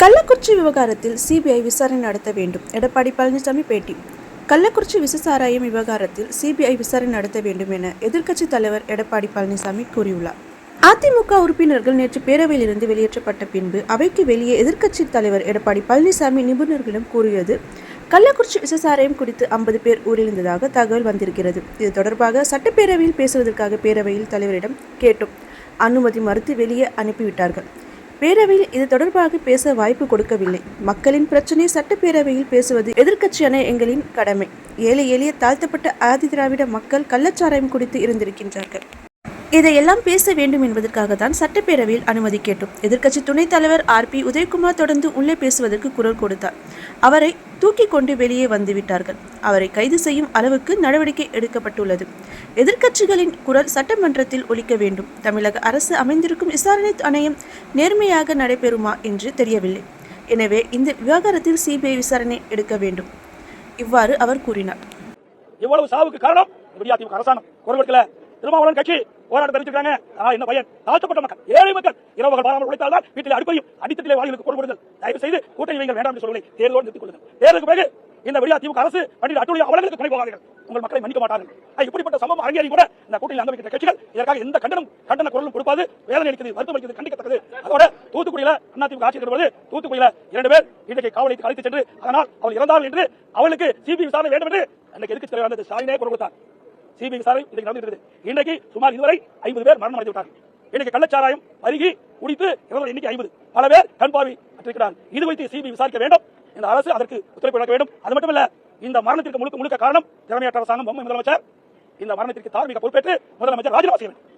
கள்ளக்குறிச்சி விவகாரத்தில் சிபிஐ விசாரணை நடத்த வேண்டும். எடப்பாடி பழனிசாமி பேட்டி. கள்ளக்குறிச்சி விஷசாராயம் விவகாரத்தில் சிபிஐ விசாரணை நடத்த வேண்டும் என எதிர்க்கட்சித் தலைவர் எடப்பாடி பழனிசாமி கூறியுள்ளார். அதிமுக உறுப்பினர்கள் நேற்று பேரவையிலிருந்து வெளியேற்றப்பட்ட பின்பு அவைக்கு வெளியே எதிர்க்கட்சித் தலைவர் எடப்பாடி பழனிசாமி நிபுணர்களிடம் கூறியது, கள்ளக்குறிச்சி விஷசாராயம் குறித்து 50 பேர் ஊரிழந்ததாக தகவல் வந்திருக்கிறது. இது தொடர்பாக சட்டப்பேரவையில் பேசுவதற்காக பேரவையில் தலைவரிடம் கேட்டோம். அனுமதி மறுத்து வெளியே அனுப்பிவிட்டார்கள். பேரவையில் இது தொடர்பாக பேச வாய்ப்பு கொடுக்கவில்லை. மக்களின் பிரச்சனை சட்டப்பேரவையில் பேசுவது எதிர்க்கட்சியான எங்களின் கடமை. ஏழை எளிய தாழ்த்தப்பட்ட ஆதி திராவிட மக்கள் கள்ளச்சாராயம் குடித்து இருந்திருக்கின்றார்கள். இதையெல்லாம் பேச வேண்டும் என்பதற்காக தான் சட்டப்பேரவையில் அனுமதி கேட்டோம். எதிர்க்கட்சி துணைத் தலைவர் RP உதயகுமார் தொடர்ந்து உள்ளே பேசுவதற்கு குரல் கொடுத்தார். அவரை தூக்கி கொண்டு வெளியே வந்துவிட்டார்கள். அவரை கைது செய்யும் அளவுக்கு நடவடிக்கை எடுக்கப்பட்டுள்ளது. எதிர்க்கட்சிகளின் குரல் சட்டமன்றத்தில் ஒலிக்க வேண்டும். தமிழக அரசு அமைந்திருக்கும் விசாரணை ஆணையம் நேர்மையாக நடைபெறுமா என்று தெரியவில்லை. எனவே இந்த விவகாரத்தில் சிபிஐ விசாரணை எடுக்க வேண்டும். இவ்வாறு அவர் கூறினார். இவ்வளவு சாவுக்கு காரணம் அதிமுக அரசாங்கம் குரல் கொடுக்கல. திருமாவளவன் கட்சி போராட்டம் தெரிவிச்சிருக்காங்க. என்ன பையன் தாழ்த்தப்பட்ட மக்கள், ஏழை மக்கள் இரவுகள் பாராமல் உழைத்தால்தான் வீட்டில் அடுப்பையும் அடித்தட்டிலே வாயிலுக்கு குரல் கொடுங்கள். தயவு செய்து கூட்டணி வைங்கள் வேண்டாம் என்று சொல்வதை தேர்தலோடு நிறுத்திக் கொள்ளுங்கள். தேர்தலுக்கு பிறகு இந்த அதிமுக அரசு பண்டிகை அட்டுடைய அவர்களுக்கு துணை போகாதீர்கள். உங்கள் மக்களை மன்னிக்க மாட்டார்கள். இப்படிப்பட்ட சம்பவம் அரங்கேறி கூட இந்த கூட்டணியில் அங்க வைக்கிற கட்சிகள் இதற்காக எந்த கண்டன குரலும் கொடுப்பாது. வேதனை அளிக்கிறது, வருத்தம் அளிக்கிறது, கண்டிக்கத்தக்கது. அதோட தூத்துக்குடியில அதிமுக ஆட்சி இருக்கிறது. தூத்துக்குடியில 2 பேர் இன்றைக்கு காவலுக்கு அழைத்து சென்று அதனால் அவள் இறந்தார்கள் என்று அவளுக்கு சிபிஐ விசாரணை வேண்டும் என்று அன்றைக்கு எதிர்க்கட்சி தலைவர் ஸ்டாலினே குரல் கொடுத்தார். சிபிஐ விசாரணை இன்றைக்கு நடந்துகிறது. இன்றைக்கு சுமார் இதுவரை 50 பேர் மரணம் அடைந்து விட்டார்கள். இன்றைக்கு கள்ளச்சாராயம் பருகி குடித்து இறந்த எண்ணிக்கை 50. பல பேர் கண் பார்வை அற்றிருக்கிறார்கள். இது குறித்து சிபிஐ விசாரிக்க வேண்டும். இந்த அரசு அதற்கு ஒத்துழைப்பு வழங்க வேண்டும். அது மட்டுமல்ல, இந்த மரணத்திற்கு முழுக்க காரணம் திறமையற்ற அரசாங்கம், முதலமைச்சர். இந்த மரணத்திற்கு தார்மீக பொறுப்பேற்று முதலமைச்சர் ராஜினாமா செய்ய வேண்டும்.